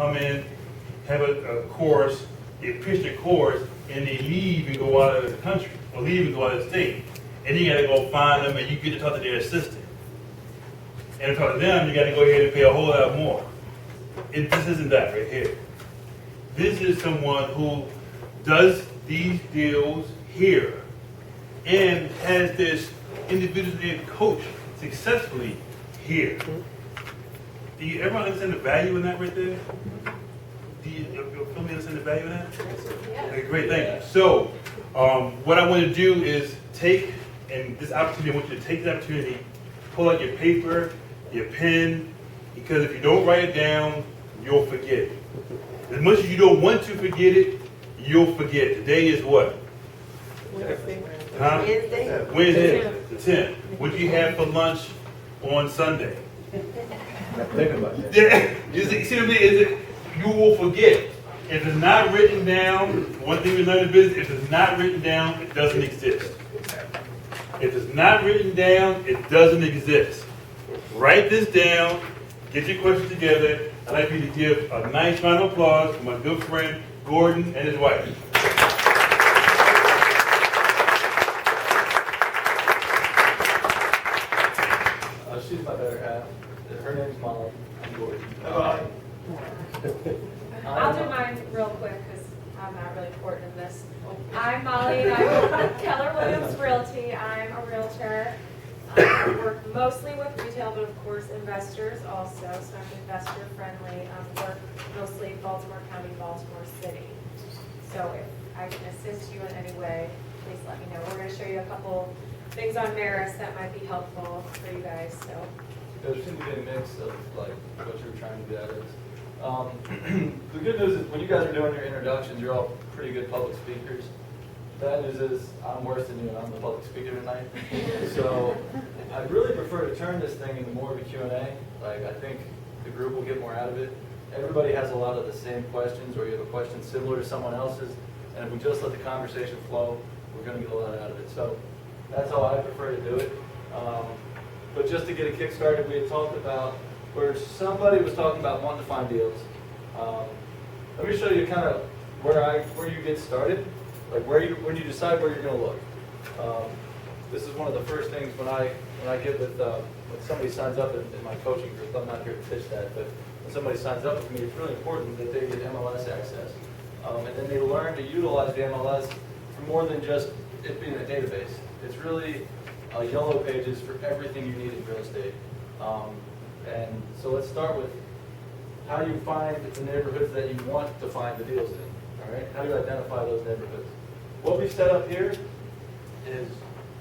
come in, have a course, they pitch the course, and they leave and go out of the country, or leave and go out of the state. And then you gotta go find them, and you get to talk to their assistant. And to talk to them, you gotta go ahead and pay a whole lot more. And this isn't that right here. This is someone who does these deals here and has this individually coach successfully here. Do you ever understand the value in that right there? Do you feel me understand the value in that? Okay, great, thank you. So, what I want to do is take, and this opportunity, I want you to take this opportunity, pull out your paper, your pen, because if you don't write it down, you'll forget. As much as you don't want to forget it, you'll forget. Today is what? Wednesday. Huh? Wednesday. Wednesday, the 10th. What do you have for lunch on Sunday? Think about that. Yeah, you see what I mean? Is it, you will forget. If it's not written down, one thing we learned in business, if it's not written down, it doesn't exist. If it's not written down, it doesn't exist. Write this down, get your questions together. I'd like you to give a nice round of applause to my good friend, Gordon, and his wife. She's my better half. Her name's Molly. I'm Gordon. I'll do mine real quick because I'm not really important in this. I'm Molly, and I'm with Keller Williams Realty. I'm a realtor. I work mostly with retail, but of course investors also, so I'm investor friendly. Work mostly Baltimore County, Baltimore City. So if I can assist you in any way, please let me know. We're going to show you a couple things on Maris that might be helpful for you guys. So. There seems to be a mix of like what you're trying to get at. The good news is when you guys are doing your introductions, you're all pretty good public speakers. Bad news is I'm worse than you and I'm the public speaker tonight. So I really prefer to turn this thing into more of a Q&A. Like I think the group will get more out of it. Everybody has a lot of the same questions, or you have a question similar to someone else's, and if we just let the conversation flow, we're going to get a lot out of it. So that's how I prefer to do it. But just to get a kick started, we had talked about where somebody was talking about wanting to find deals. Let me show you kind of where you get started, like when you decide where you're going to look. This is one of the first things when I get with when somebody signs up in my coaching group. I'm not here to pitch that, but when somebody signs up with me, it's really important that they get MLS access, and then they learn to utilize the MLS for more than just it being a database. It's really yellow pages for everything you need in real estate. And so let's start with how you find the neighborhoods that you want to find the deals in. All right? How do you identify those neighborhoods? What we've set up here is,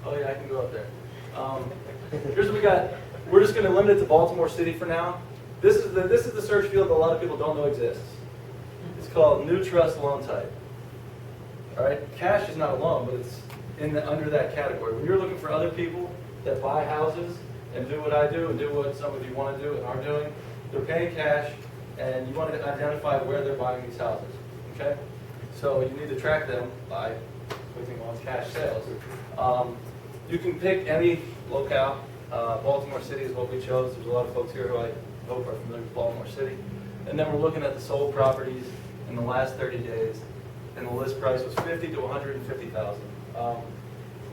oh yeah, I can go up there. Here's what we got. We're just going to limit it to Baltimore City for now. This is the search field that a lot of people don't know exists. It's called New Trust Loan Type. All right? Cash is not a loan, but it's under that category. When you're looking for other people that buy houses and do what I do and do what some of you want to do and are doing, they're paying cash, and you want to identify where they're buying these houses. Okay? So you need to track them by clicking on cash sales. You can pick any locale. Baltimore City is what we chose. There's a lot of folks here who I hope are familiar with Baltimore City. And then we're looking at the sold properties in the last 30 days, and the list price was $50,000 to $150,000.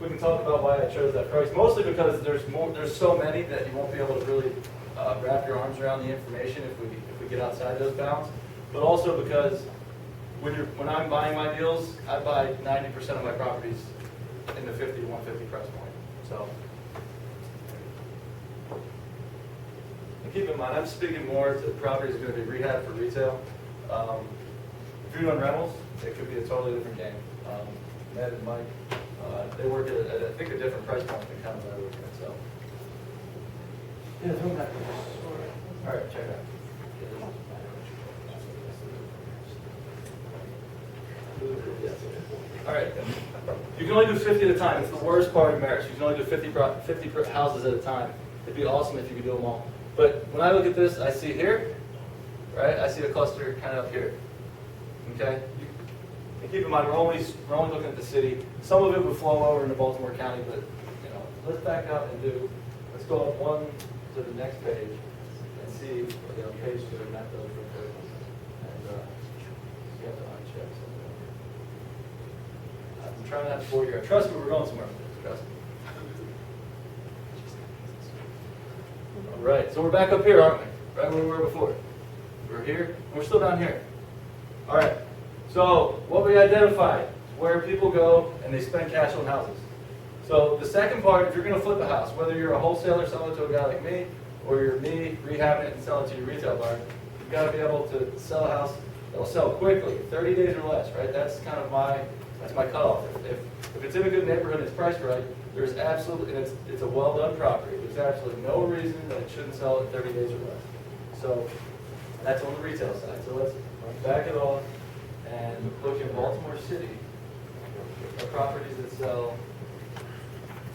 We can talk about why I chose that price, mostly because there's so many that you won't be able to really wrap your arms around the information if we get outside those bounds. But also because when I'm buying my deals, I buy 90% of my properties in the 50 to 150 price point. So, and keep in mind, I'm speaking more to properties that are going to be rehab for retail. If you're doing rentals, it could be a totally different game. Ned and Mike, they work at I think a different price point than kind of what I work at. So, yeah, come back. All right, check it out. All right. You can only do 50 at a time. It's the worst part of Maris. You can only do 50 houses at a time. It'd be awesome if you could do them all. But when I look at this, I see here, right? I see a cluster kind of up here. Okay. And keep in mind, we're only looking at the city. Some of it would flow over into Baltimore County, but let's back up and let's go up one to the next page and see page 2 and map those real quick. trying not to bore you guys. Trust me, we're going somewhere with this, trust me. All right, so we're back up here, aren't we? Right where we were before. We're here, and we're still down here. All right, so what we identified is where people go and they spend cash on houses. So the second part, if you're gonna flip a house, whether you're a wholesaler selling it to a guy like me, or you're me rehabbing it and selling it to your retail bar, you've gotta be able to sell a house that'll sell quickly, 30 days or less, right? That's kind of that's my cutoff. If it's in a good neighborhood and it's priced right, there's absolutely, and it's a well-done property, there's absolutely no reason that it shouldn't sell in 30 days or less. So that's on the retail side. So let's back it off and look in Baltimore City, our properties that sell.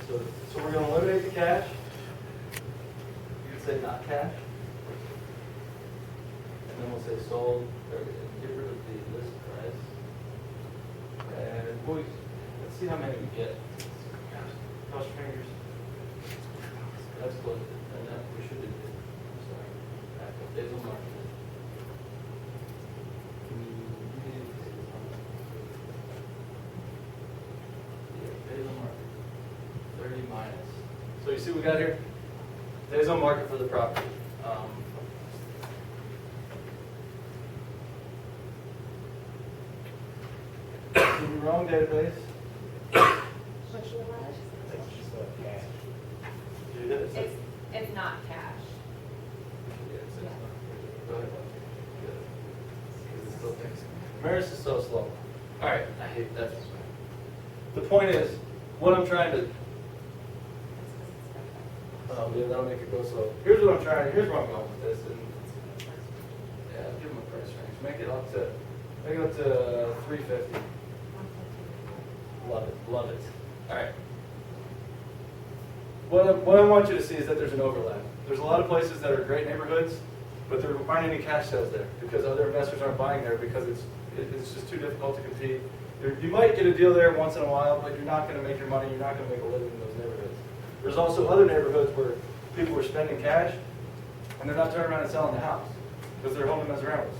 So we're going to eliminate the cash. You could say not cash. And then we'll say sold, or get rid of the list price. And let's see how many we get. Cross your fingers. That's close. And that we should do it. Sorry. Back up. Days on market. Yeah, days on market. 30 minus. So you see what we got here? Days on market for the property. Wrong database. It's not cash. Go ahead. Maris is so slow. All right, I hate that. The point is, what I'm trying to. Yeah, that'll make it go slow. Here's where I'm going with this, and yeah, give them a price range. Make it up to 350. Love it. All right. What I want you to see is that there's an overlap. There's a lot of places that are great neighborhoods, but there aren't any cash sales there because other investors aren't buying there because it's just too difficult to compete. You might get a deal there once in a while, but you're not going to make your money. You're not going to make a living in those neighborhoods. There's also other neighborhoods where people are spending cash and they're not turning around and selling the house because they're holding them as rentals.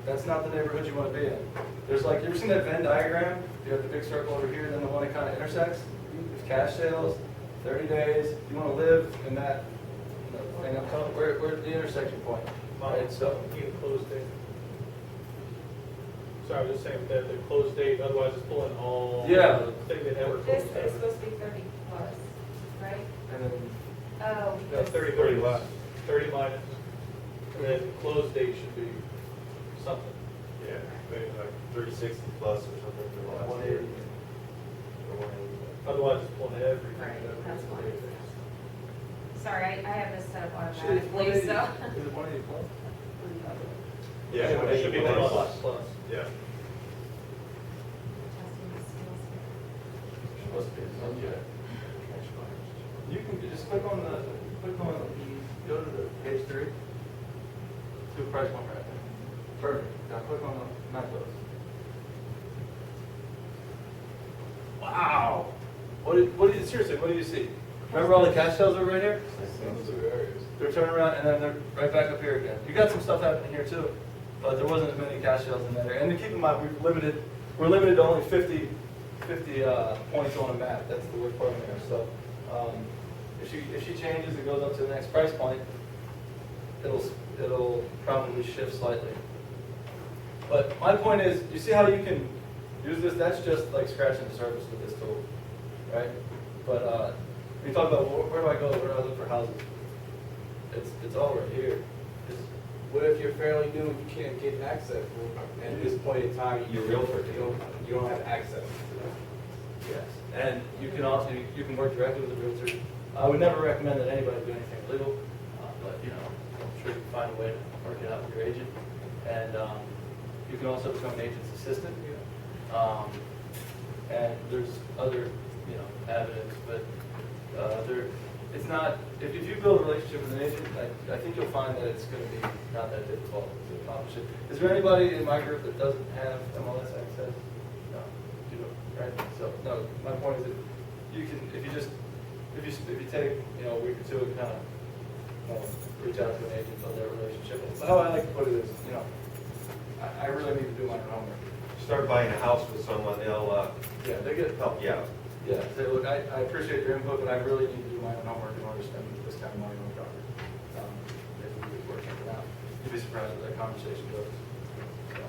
That's not the neighborhood you want to be in. There's you ever seen that Venn diagram? You have the big circle over here, then the one that kind of intersects. There's cash sales, 30 days. You want to live in that thing up top. We're at the intersection point. Right, so Need a close date. Sorry, I was just saying that the close date, otherwise it's pulling all. Yeah. Thing they never This closed is down. supposed to be 30 plus, right? and then Oh. No, 30 minus. 30 minus. And then the close date should be something. Yeah, maybe like 360 plus or something for the last 180. year. Or 180. Otherwise it's pulling everything. Right, that's Every- fine. Sorry, I have this set up Should it automatically, so. Is it 180 plus? Yeah, It should be 180 plus, plus. Yeah. Supposed to be. Okay. You can just click on go to the page 3. See what price point right there. Perfect. Now click on the not those. Wow. Seriously, what do you see? Remember all the cash sales over right here? They're turning around and then they're right back up here again. You got some stuff happening here too, but there wasn't as many cash sales in that area. And to keep in mind, we're limited to only 50 points on a map. That's the worst part in there. So if she changes and goes up to the next price point, it'll probably shift slightly. But my point is, you see how you can use this? That's just like scratching the surface with this tool, right? But when you talk about where do I go, where do I look for houses? It's all right here. What if you're fairly new and you can't get access? And at this point in time, you're a realtor, you don't have access. Yes, and you can also work directly with a realtor. I would never recommend that anybody do anything illegal, but I'm sure you can find a way to work it out with your agent. And you can also become an agent's assistant. And there's other avenues, but it's not. If you build a relationship with an agent, I think you'll find that it's going to be not that difficult to accomplish it. Is there anybody in my group that doesn't have MLS access? No, you don't, right? So no. My point is that you can, if you take a week or two and kind of reach out to an agent, build that relationship. So how I like to put it is, I really need to do my own homework. start buying a house with someone, they'll Yeah, they get, help you out. yeah, say, look, I appreciate your input, but I really need to do my own homework in order to spend this kind of money on the property. If we could work something out, you'd be surprised what that conversation goes. So,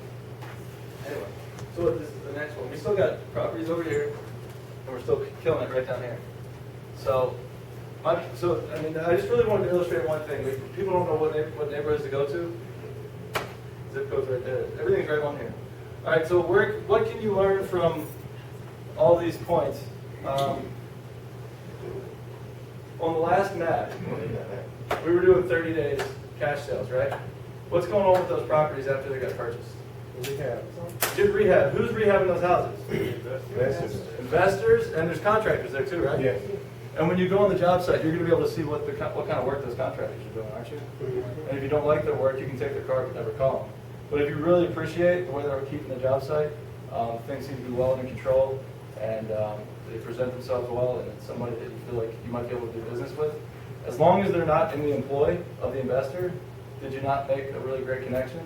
anyway, so this is the next one. We still got properties over here, and we're still killing it right down here. So, I just really wanted to illustrate one thing. People don't know what neighborhoods to go to. Zip code's right there. Everything's right on here. All right, so what can you learn from all these points? On the last map, we were doing 30 days cash sales, right? What's going on with those properties after they got purchased? Rehab. Did rehab. Who's rehabbing those houses? Investors. Investors, and there's contractors there too, right? Yes. And when you go on the job site, you're going to be able to see what kind of work those contractors are doing, aren't you? And if you don't like their work, you can take their card but never call them. But if you really appreciate the way they're keeping the job site, things seem to be well under control, and they present themselves well, and it's somebody that you feel like you might be able to do business with. As long as they're not in the employ of the investor, did you not make a really great connection?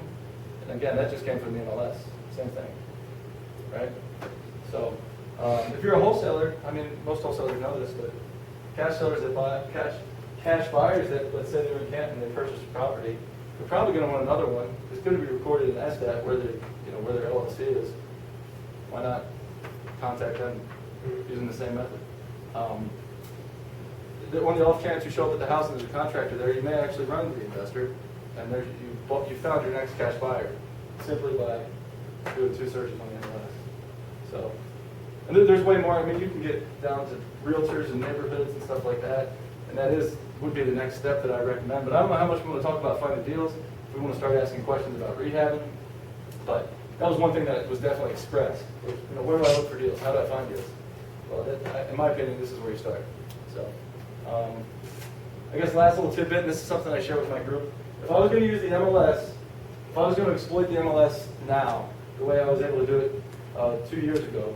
And again, that just came from the MLS, same thing, right? So if you're a wholesaler, I mean, most wholesalers know this, but cash sellers that buy, cash buyers that, let's say they're in Canton and they purchase a property, they're probably going to want another one. It's going to be recorded in SDAT where where their LLC is. Why not contact them using the same method? On the off chance you show up at the house and there's a contractor there, you may actually run to the investor, and you found your next cash buyer simply by doing 2 searches on the MLS. So, and there's way more. I mean, you can get down to realtors and neighborhoods and stuff like that, and that would be the next step that I recommend. But I don't know how much we want to talk about finding deals. If we want to start asking questions about rehabbing, but that was one thing that was definitely expressed. Where do I look for deals? How do I find deals? Well, in my opinion, this is where you start. So, I guess last little tidbit, and this is something I share with my group. If I was going to use the MLS, if I was going to exploit the MLS now, the way I was able to do it 2 years ago,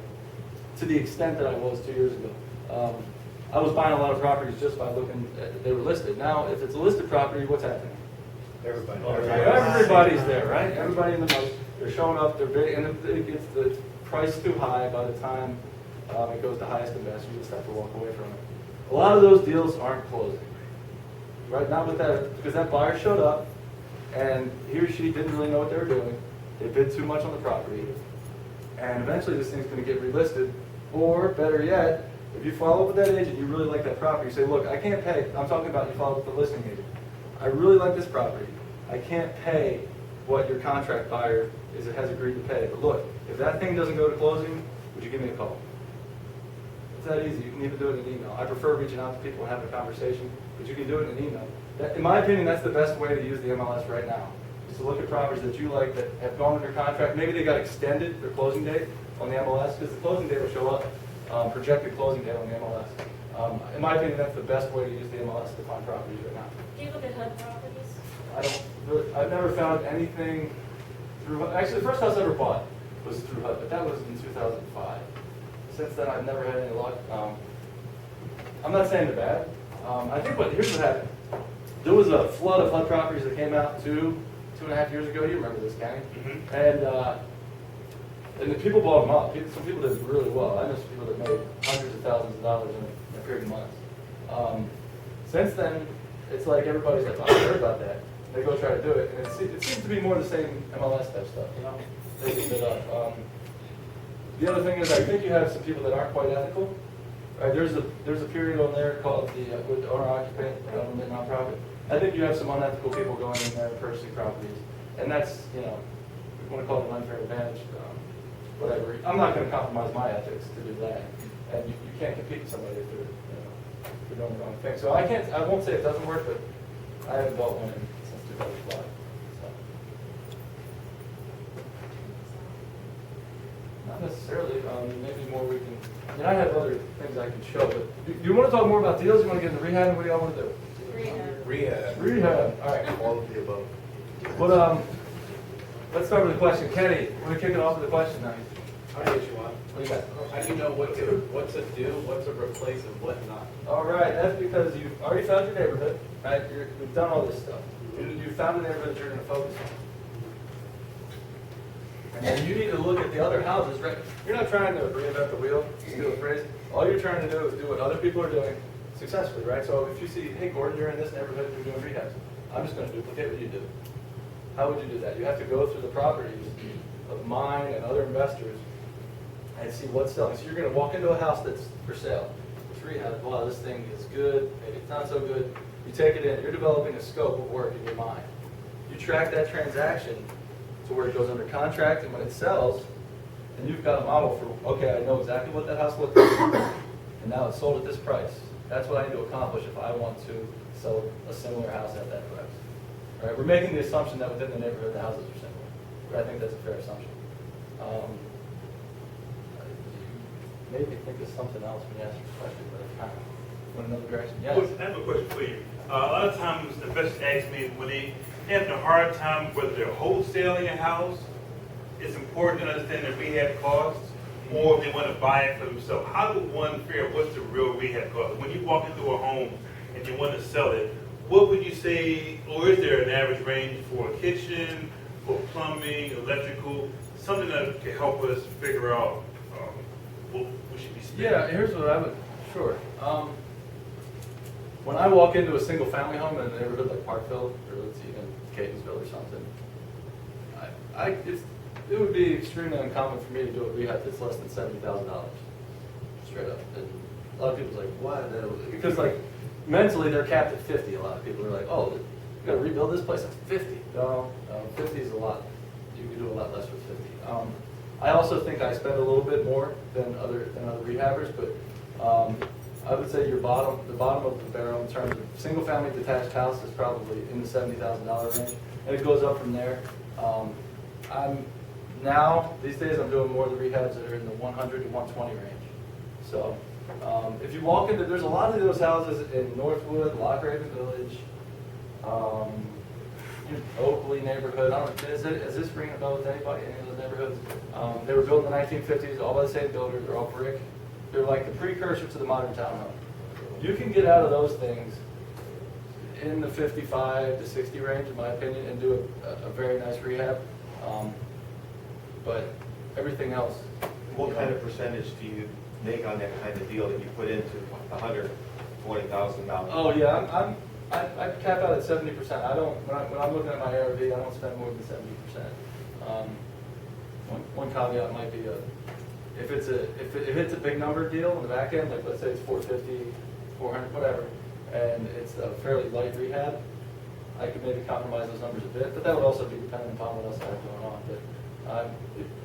to the extent that I was 2 years ago, I was buying a lot of properties just by looking at, they were listed. Now, if it's a listed property, what's happening? Everybody's there, right? Everybody in the most, they're showing up, they're big, and if it gets the price too high by the time it goes to highest and best, you just have to walk away from it. A lot of those deals aren't closing, right? Not with that, because that buyer showed up, and he or she didn't really know what they were doing. They bid too much on the property, and eventually this thing's going to get relisted. Or better yet, if you follow up with that agent, you really like that property, you say, look, I can't pay. I'm talking about you follow up with the listing agent. I really like this property. I can't pay what your contract buyer has agreed to pay. But look, if that thing doesn't go to closing, would you give me a call? It's that easy. You can even do it in an email. I prefer reaching out to people and having a conversation, but you can do it in an email. In my opinion, that's the best way to use the MLS right now, is to look at properties that you like that have gone under contract. Maybe they got extended, their closing date on the MLS, because the closing date will show up, projected closing date on the MLS. In my opinion, that's the best way to use the MLS to find properties right now. Do you look at HUD properties? I've never found anything through, actually the first house I ever bought was through HUD, but that was in 2005. Since then I've never had any luck. I'm not saying they're bad. I think here's what happened. There was a flood of HUD properties that came out 2.5 years ago. You remember this, Kenny? Mm-hmm. And the people bought them up. Some people did really well. I know some people that made hundreds of thousands of dollars in a period of months. Since then, it's like everybody's like, oh, I heard about that. They go try to do it, and it seems to be more the same MLS type stuff, you know? They keep it up. The other thing is, I think you have some people that aren't quite ethical. Right? There's a period on there called the owner-occupant government nonprofit. I think you have some unethical people going in there and purchasing properties, and that's, you know, we want to call it an unfair advantage. Whatever. I'm not going to compromise my ethics to do that, and you can't compete with somebody if they're doing the wrong thing. So I won't say it doesn't work, but I haven't bought one since 2005. So. Not necessarily. Maybe more we can. I mean, I have other things I can show, but do you want to talk more about deals? You want to get into rehab? What do y'all want to do? Rehab. Rehab. All right. All of the above. But let's start with the question. Kenny, we're going to kick it off with a question now. How do you want? What do you got? How do you know what to do, what to replace, and what not? All right, that's because you've already found your neighborhood, right? You've done all this stuff. You found a neighborhood that you're going to focus And then you need to look at the other houses, right? You're not trying to reinvent the wheel, steal the phrase. All you're trying to do is do what other people are doing successfully, right? So if you see, hey, Gordon, you're in this neighborhood, you're doing rehabs. I'm just going to duplicate what you do. How would you do that? You have to go through the properties of mine and other investors and see what's selling. So you're going to walk into a house that's for sale. It's rehab. Wow, this thing is good. Maybe it's not so good. You take it in. You're developing a scope of work in your mind. You track that transaction to where it goes under contract, and when it sells, and you've got a model for, okay, I know exactly what that house looks like, and now it's sold at this price. That's what I need to accomplish if I want to sell a similar house at that price. All right, we're making the assumption that within the neighborhood the houses are similar. But I think that's a fair assumption. You made me think of something else when you asked your question, but I kind of went another direction. Yes. I have a question for you. A lot of times investors ask me when they having a hard time whether they're wholesaling a house, it's important to understand the rehab costs, or if they want to buy it for themselves. How do one figure out what's the real rehab cost? When you walk into a home and you want to sell it, what would you say, or is there an average range for a kitchen, for plumbing, electrical, something that can help us figure out what we should be spending? Yeah, here's what I would, sure. When I walk into a single family home in a neighborhood like Parkville, or let's even Catonsville or something, it would be extremely uncommon for me to do a rehab that's less than $70,000, straight up. And a lot of people's like, why? Because like mentally they're capped at 50. A lot of people are like, oh, you got to rebuild this place at 50. No, 50 is a lot. You can do a lot less with 50. I also think I spend a little bit more than other rehabbers, but I would say the bottom of the barrel in terms of single-family detached house is probably in the $70,000 range, and it goes up from there. These days I'm doing more of the rehabs that are in the 100 to 120 range. So if you walk into, there's a lot of those houses in Northwood, Lock Raven Village, Oakley neighborhood. I don't know, is this ringing a bell with anybody? Any of those neighborhoods? They were built in the 1950s, all by the same builder. They're all brick. They're like the precursor to the modern townhome. You can get out of those things in the 55 to 60 range, in my opinion, and do a very nice rehab. But everything else. What kind of percentage do you make on that kind of deal that you put into $120,000? Oh yeah, I cap out at 70%. I don't when I'm looking at my ARV, I don't spend more than 70%. One caveat might be if it's a big number deal in the back end, like let's say it's 450, 400, whatever, and it's a fairly light rehab, I could maybe compromise those numbers a bit, but that would also be dependent upon what else I have going on. But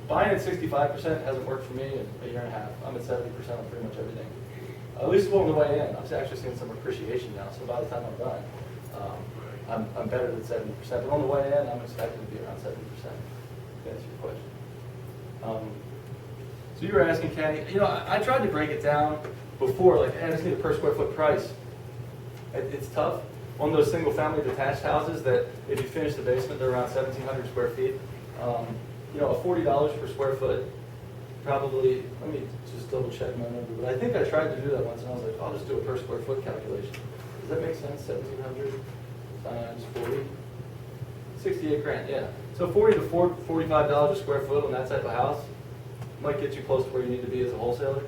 buying at 65% hasn't worked for me in a year and a half. I'm at 70% on pretty much everything. At least on the way in. I'm actually seeing some appreciation now, so by the time I'm done, I'm better than 70%. But on the way in, I'm expecting to be around 70%. To answer your question. So you were asking, Kenny, I tried to break it down before, like, hey, I just need a per square foot price. It's tough. One of those single family detached houses that if you finish the basement, they're around 1,700 square feet. A $40 per square foot, probably, let me just double check my number, but I think I tried to do that once and I was like, I'll just do a per square foot calculation. Does that make sense? 1,700 times 40? 68 grand, yeah. So $40 to $45 a square foot on that type of house might get you close to where you need to be as a wholesaler.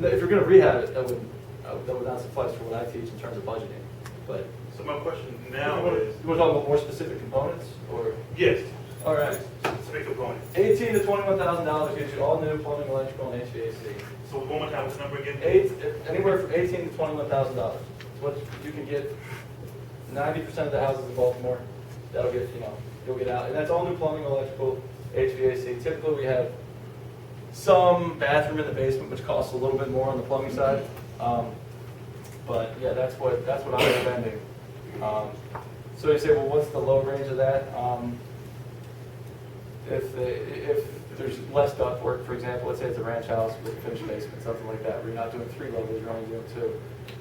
If you're going to rehab it, that would not suffice for what I teach in terms of budgeting. But So my question now is, you want to talk about more specific components, or? yes, All right. specific components. $18,000 to $21,000 gets you all new plumbing, electrical, and HVAC. So one more time, what's the number again? Anywhere from $18,000 to $21,000. What you can get 90% of the houses in Baltimore. That'll get you'll get out, and that's all new plumbing, electrical, HVAC. Typically, we have some bathroom in the basement, which costs a little bit more on the plumbing side. But yeah, that's what I'm spending. So you say, well, what's the low range of that? If there's less duct work, for example, let's say it's a ranch house with a finished basement, something like that, where you're not doing 3 levels, you're only doing 2.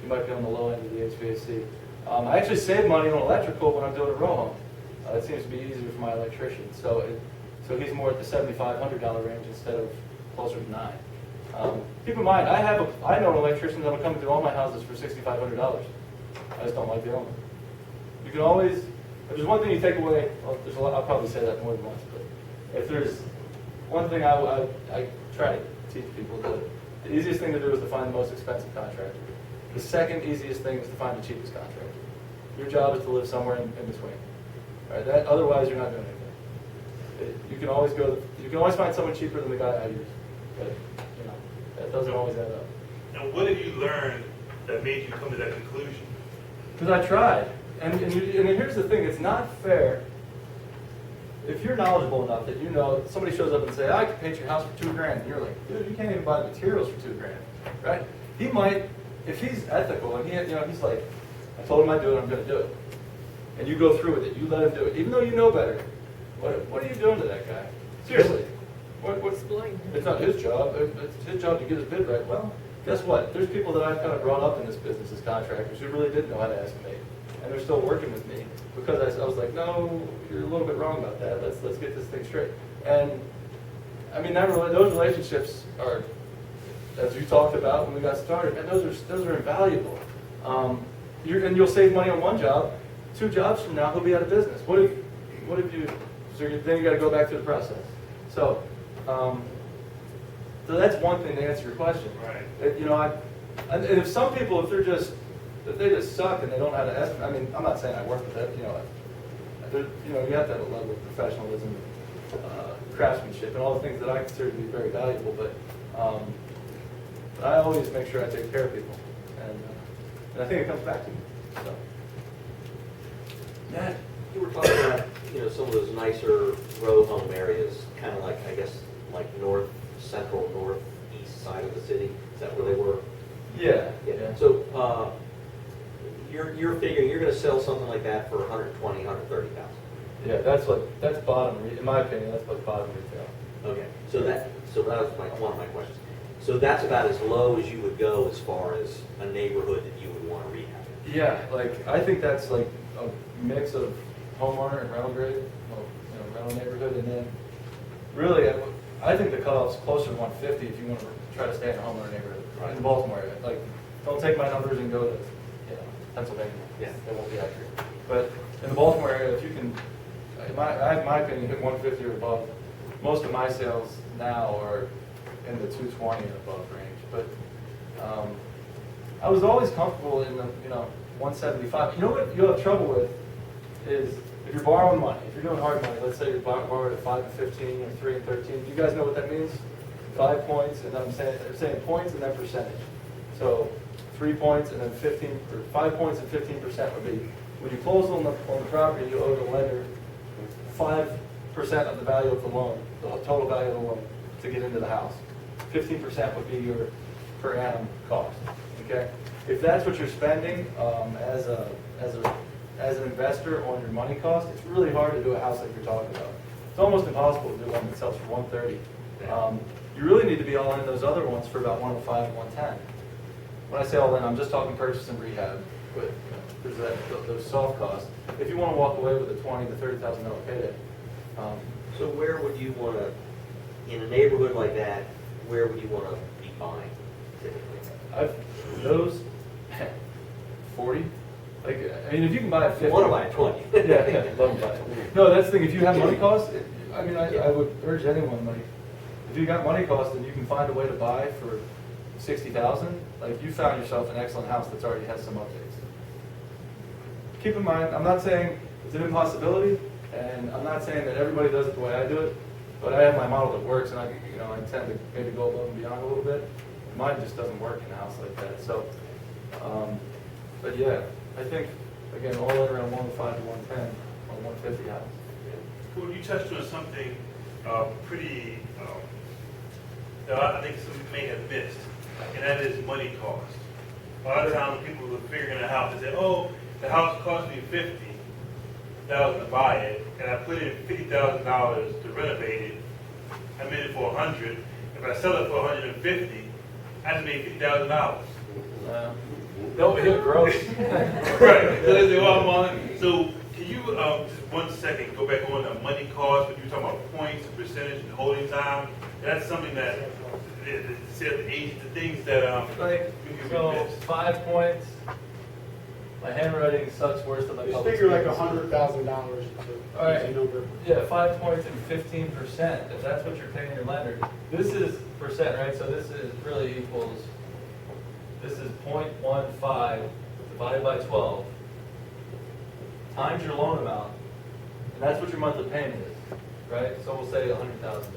You might be on the low end of the HVAC. I actually save money on electrical when I'm doing a row home. It seems to be easier for my electrician. So he's more at the $7,500 range instead of closer to $9,000. Keep in mind, I know an electrician that'll come to all my houses for $6,500. I just don't like dealing with them. You can always, if there's one thing you take away, well, there's a lot, I'll probably say that more than once, but if there's one thing I try to teach people that the easiest thing to do is to find the most expensive contractor. The second easiest thing is to find the cheapest contractor. Your job is to live somewhere in between. Right? Otherwise, you're not doing anything. You can always find someone cheaper than the guy I use, but you know that doesn't always add up. And what have you learned that made you come to that conclusion? Because I tried, and here's the thing: it's not fair. If you're knowledgeable enough that you know somebody shows up and say, "I can paint your house for $2,000," and you're like, "Dude, you can't even buy the materials for $2,000," right? He might, if he's ethical and he's like, "I told him I'd do it, I'm going to do it," and you go through with it, you let him do it, even though you know better. What are you doing to that guy? Seriously, what's it's not his job. It's his job to get his bid right. Well, guess what? There's people that I've kind of brought up in this business as contractors who really didn't know how to estimate, and they're still working with me because I was like, no, you're a little bit wrong about that. Let's get this thing straight. And I mean, those relationships are, as you talked about when we got started, and those are invaluable. And you'll save money on one job. 2 jobs from now, he'll be out of business. What if you? So then you got to go back through the process. So, so that's one thing to answer your question. Right. And if some people, if they just suck and they don't know how to estimate. I mean, I'm not saying I work with that. You have to have a level of professionalism, craftsmanship, and all the things that I consider to be very valuable. But I always make sure I take care of people, and I think it comes back to me. So. Matt, you were talking about, some of those nicer row home areas, kind of like, I guess, like central, northeast side of the city. Is that where they were? Yeah. So, you're figuring you're going to sell something like that for 120, 130,000. Yeah, that's bottom. In my opinion, that's like bottom retail. Okay. So that was one of my questions. So that's about as low as you would go as far as a neighborhood that you would want to rehab. Yeah, like I think that's like a mix of homeowner and rental grade, rental neighborhood, and then really, I think the cutoff's closer to 150 if you want to try to stay in a homeowner neighborhood in the Baltimore area. Like, don't take my numbers and go to Pennsylvania. Yeah. They won't be accurate. But in the Baltimore area, if you can, in my opinion, hit 150 or above. Most of my sales now are in the 220 and above range. But I was always comfortable in the 175. You know what you'll have trouble with is if you're borrowing money. If you're doing hard money, let's say you're borrowing at 5 and 15 or 3 and 13. Do you guys know what that means? 5 points, and I'm saying points and then percentage. So 3 points and then 15, or 5 points and 15% would be when you close on the property, you owe the lender 5% of the value of the loan, the total value of the loan, to get into the house. 15% would be your per annum cost. Okay, if that's what you're spending as an investor on your money cost, it's really hard to do a house like you're talking about. It's almost impossible to do one that sells for 130. You really need to be all in those other ones for about 105 and 110. When I say all in, I'm just talking purchase and rehab. But there's those soft costs. If you want to walk away with a $20,000 to $30,000 payday. So where would you want to, in a neighborhood like that, where would you want to be buying typically? Those 40. Like, I mean, if you can buy a 50. I want to buy a 20. Yeah, love to buy it. No, that's the thing. If you have money costs, I would urge anyone, like, if you got money costs and you can find a way to buy for $60,000, like, you found yourself an excellent house that's already has some updates. Keep in mind, I'm not saying it's an impossibility, and I'm not saying that everybody does it the way I do it, but I have my model that works, and I tend to maybe go above and beyond a little bit. Mine just doesn't work in a house like that. So, but yeah, I think again, all in around 105 to 110 on 150 house. Well, you touched on something pretty that I think some may have missed, and that is money cost. A lot of times people are figuring it out and say, "Oh, the house cost me $50,000 to buy it, and I put in $50,000 to renovate it. I made it for $100. If I sell it for $150, I just made $50,000." Don't hit gross. Right. So they say, "Well, I'm on." So can you just 1 second go back on the money cost? When you talking about points, percentage, and holding time, that's something that the things that Like, we can so miss. 5 points. My handwriting sucks worse than my Just public figure like speaking. $100,000 is All right. an easy number. Yeah, 5 points and 15%, if that's what you're paying your lender. This is percent, right? So this is really equals, this is 0.15 divided by 12 times your loan amount, and that's what your monthly payment is, right? So we'll say 100,000.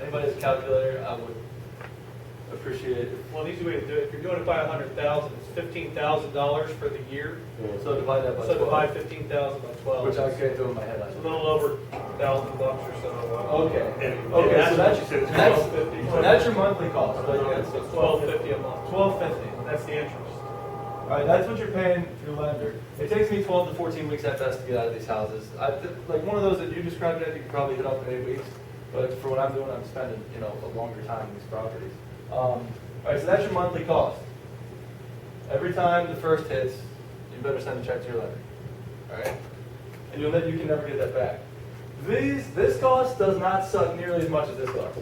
Anybody's calculator, I would appreciate it. Well, an easy way to do it, if you're doing it by 100,000, it's $15,000 for the year. So divide that by 12. So divide 15,000 by 12. Which I can't do in my head. It's a little over $1,000 or so. Okay. And Okay, that's so what that's, you said, it's that's, 12.50. that's your monthly cost. But Yeah, so it's $12.50 a month. $12.50. That's the interest. All right, that's what you're paying your lender. It takes me 12 to 14 weeks at best to get out of these houses. Like one of those that you described, I think you could probably hit up in 8 weeks. But for what I'm doing, I'm spending, you know, a longer time in these properties. All right, so that's your monthly cost. Every time the first hits, you better send a check to your lender. All right? And you can never get that back. This cost does not suck nearly as much as this cost.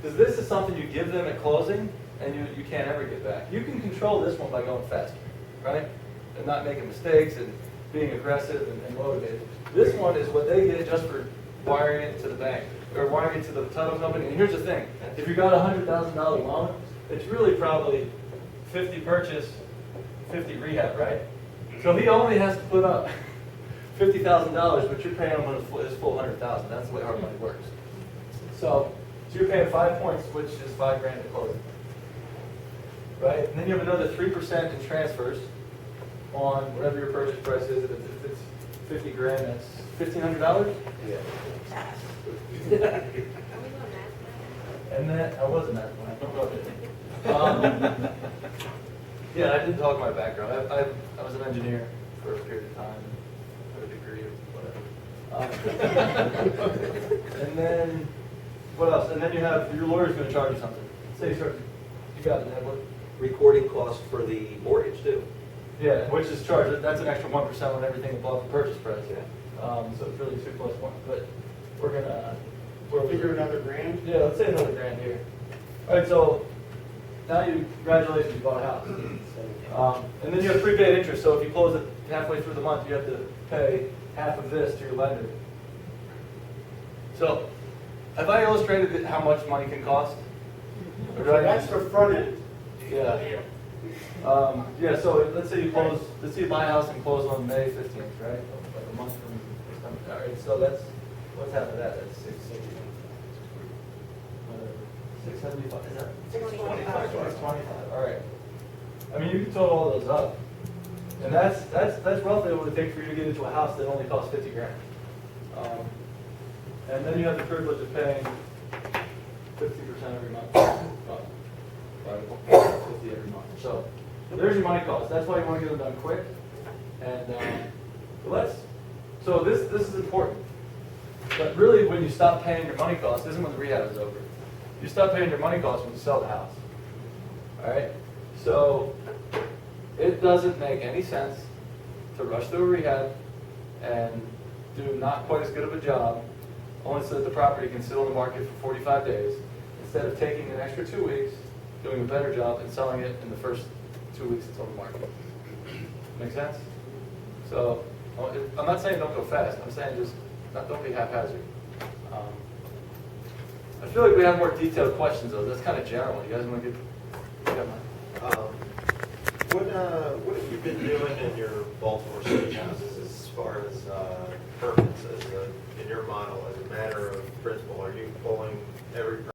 Because this is something you give them at closing, and you can't ever get back. You can control this one by going faster, right? And not making mistakes and being aggressive and motivated. This one is what they get just for wiring it to the bank, or wiring it to the title company. And here's the thing, if you got a $100,000 loan, it's really probably 50 purchase, 50 rehab, right? So he only has to put up $50,000, but you're paying him his full $100,000. That's the way hard money works. So you're paying 5 points, which is $5 grand to close, right? And then you have another 3% in transfers on whatever your purchase price is. If it's 50 grand, that's $1,500. Yeah. Are we going math? And then, I wasn't that one, yeah, I did talk my background. I was an engineer for a period of time, had a degree or whatever. And then, what else? And then you have, your lawyer's gonna charge you something. Say, you got it, Edward? Recording costs for the mortgage too. Yeah, which is charged, that's an extra 1% on everything above the purchase price. Yeah. So it's really 2 plus 1, but we're gonna, Figure another grand. yeah, let's say another grand here. All right, so now congratulations, you bought a house. And then you have prepaid interest, so if you close it halfway through the month, you have to pay half of this to your lender. So, have I illustrated how much money can cost? Or do I- That's the front end. Yeah. Yeah, so let's say you buy a house and close on May 15th, right? Like a month from this time. All right, so what's half of that? That's 660. 675, is that? 625. 625, all right. I mean, you can total all those up. And that's roughly what it would take for you to get into a house that only costs 50 grand. And then you have the privilege of paying 50% every month. 50 every month. So there's your money cost. That's why you want to get them done quick. And so this is important. But really, when you stop paying your money costs, this isn't when the rehab is over. You stop paying your money costs when you sell the house. All right? So it doesn't make any sense to rush through a rehab and do not quite as good of a job, only so that the property can sit on the market for 45 days, instead of taking an extra 2 weeks, doing a better job, and selling it in the first 2 weeks it's on the market. Make sense? So I'm not saying don't go fast. I'm saying just don't be haphazard. I feel like we have more detailed questions though. That's kind of general. You guys want to get mine? What have you been doing in your Baltimore City houses as far as permits, in your model, as a matter of principle? Are you pulling every